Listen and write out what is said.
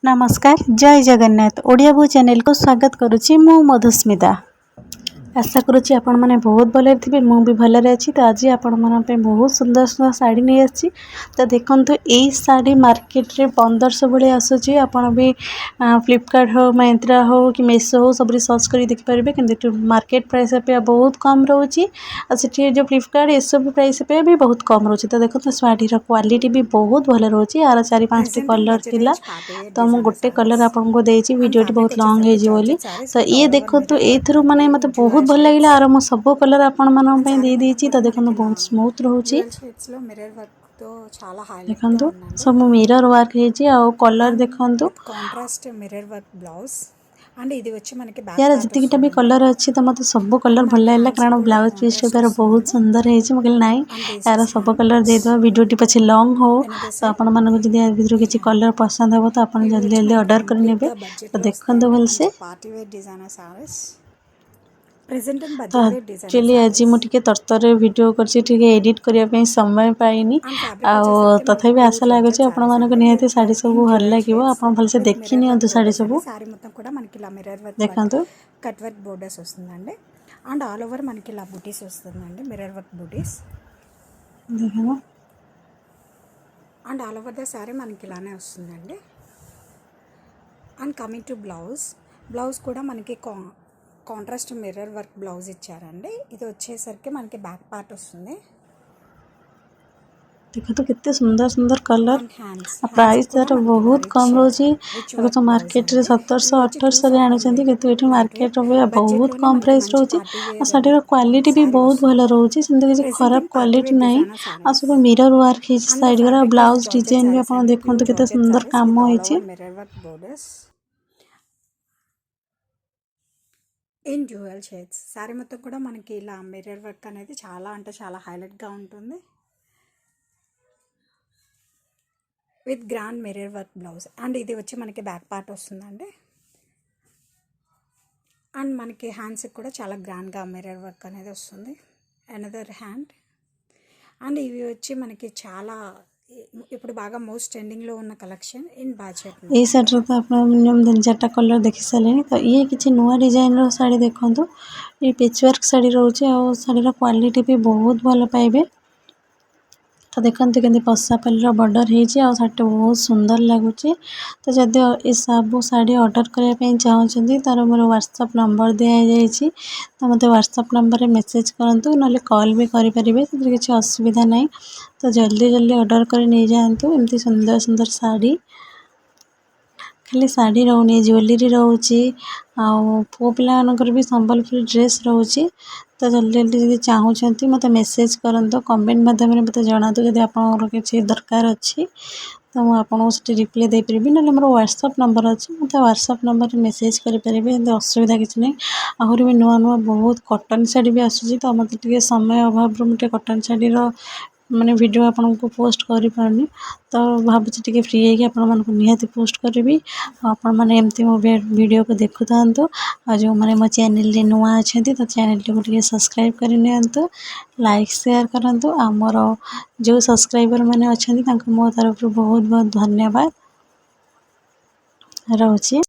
नमस्कार जय जगन्नाथ ओडिया बो चैनल को स्वागत करुच्ची मु मधुस्मिता। आशा करुच्ची आपण मैंने बहुत भले थे भी भलरे अच्छी। तो आज आपण मैं बहुत सुंदर सुंदर शाढ़ी नहीं आसी। तो देखो यही शाढ़ी मार्केट रे 1500 भाई आसूँ। आपड़ भी फ्लिपकार्ट हो मिंत्रा हो कि मेसो हो सब सर्च कर देखिपारे कि मार्केट प्राइस अपेक्षा बहुत कम रोचे। से जो फ्लिपकार्ट ये सब प्राइस अपेक्षा भी बहुत कम रोचे। तो देखो शाढ़ीर क्वालिटी भी बहुत भल रोचे। यार 4-5 कलर थिला तो मुझे गोटे कलर आपको देती वीडियो बहुत लॉन्ग होली। तो ये देखो तो ये माने मत बहुत भल लगे और मुझे सब कलर आपण मानी देती। तो देखो बहुत स्मूथ रोचे। देखो सब मिरर वर्क हो कलर देखो contrast mirror work blouse and ఇది వచ్చి మనకి బ్యాక్ यार పార్ట్ जितकीटा भी कलर अच्छी तो मतलब सब कलर भल लगे कारण ब्लाउज पीस तार बहुत सुंदर है। मुझे ना यार सब कलर देदेव वीडियो पछे लॉन्ग हो तो आपण मानक किसी कलर पसंद हो तो आप जल्दी जल्दी ऑर्डर कर तो देखते भलसे। Party wear designer saris present and तो बजट वेयर डिजाइनर एक्चुअली आज मुझे तरतर वीडियो कर एडिट करने समय पाइनी तथापि आशा लगुच आपण मानक निहाती शाढ़ी सब भल लगे आप भलसे देखी नि शाढ़ी सब సారీ మొత్తం కూడా మనకి ఇలా మిర్రర్ వర్క్ देखु కట్ వర్క్ బోర్డర్స్ వస్తుందండి అండ్ ఆల్ ఓవర్ మనకి ఇలా బూటీస్ వస్తుందండి మిర్రర్ వర్క్ బూటీస్ देखो and all over the sorry మనకి ఇలానే వస్తుందండి। అండ్ కమింగ్ టు బ్లౌజ్ కూడా మనకి కాంట్రాస్ట్ మిర్రర్ వర్క్ బ్లౌజ్ ఇచ్చారండి। ఇది వచ్చేసరికి మనకి బ్యాక్ పార్ట్ వస్తుంది। देखो तो कितने सुंदर सुंदर कलर प्राइस तार बहुत कम रोचे। तो मार्केट रे 1700-1800 आणुचंती किंतु एठी मार्केट रे बहुत कम प्राइस रोचे। आ साडीर क्वालिटी भी बहुत भल रोचे सेंति किसी खराब क्वालिटी नाही। आ सब मिरर वर्क है साइड रा ब्लाउज डिजाइन भी आपण देखंतु कितने सुंदर काम होइचे। ఇన్ డ్యూయల్ షేడ్స్ సారీ మొత్తం కూడా మనకి ఇలా మిర్రర్ వర్క్ అనేది చాలా అంటే చాలా హైలైట్ గా ఉంటుంది with grand mirror work blouse and ఇది వచ్చి మనకి బ్యాక్ పార్ట్ వస్తుందండి। అండ్ మనకి హ్యాండ్స్ కూడా చాలా గ్రాండ్ గా మిర్రర్ వర్క్ అనేది వస్తుంది అనదర్ హ్యాండ్। అండ్ ఇవి వచ్చి మనకి చాలా ఇప్పుడు బాగా మోస్ట్ ట్రెండింగ్ లో ఉన్న కలెక్షన్ ఇన్ బడ్జెట్। ये साड़ी तो आप मिनिमम 3-4 कलर देखी सारे। तो ये किसी नुआ डिजाइन रो साड़ी देखो ये पैच वर्क साड़ी रोचे और साड़ीर क्वालिटी भी बहुत भल पाइबे। तो देखते के पसापाली बॉर्डर हो शाढ़ी बहुत सुंदर लगुच। तो जदि ये सब शाढ़ी ऑर्डर करने चाहते तार मोर व्हाट्सएप नंबर दिखाई तो मत व्हाट्सएप नंबर मेसेज करूँ ना कॉल भी करेंगे किसी असुविधा ना। तो जल्दी जल्दी ऑर्डर कर नहीं जातु एमती सुंदर सुंदर शाढ़ी खाली शाढ़ी रोनी ज्वेलरी रोचे पु पाकर भी संबलपुरी ड्रेस रोचे। तो जल्दी जल्दी जब चाहूँगी मत मेसेज करूँ कमेंट माध्यम मत जनातु जब आप किसी दरकार अच्छी तो मुझे रिप्लाई दे पारि ना मोर व्हाट्सएप नंबर अच्छी मत व्हाट्सएप नंबर मेसेज करेंगे असुविधा किसी ना। आहरी भी नुआ नुआ बहुत कॉटन शाढ़ी भी आसूँ तो मत समय अभाव मुझे कॉटन शाढ़ीर माने वीडियो आपन को पोस्ट करि पारनी। तो भावुँ टे फ्री है आप निहाती पोस्ट करी आपण मैंने एमती मो वीडियो को देखु था। जो मैंने मो चैनल नुआ अच्छा तो चैनल को सब्सक्राइब करनी लाइक शेयर करूँ। आमर जो सब्सक्राइबर मैंने अच्छा मो तरफ बहुत बहुत धन्यवाद रोचे।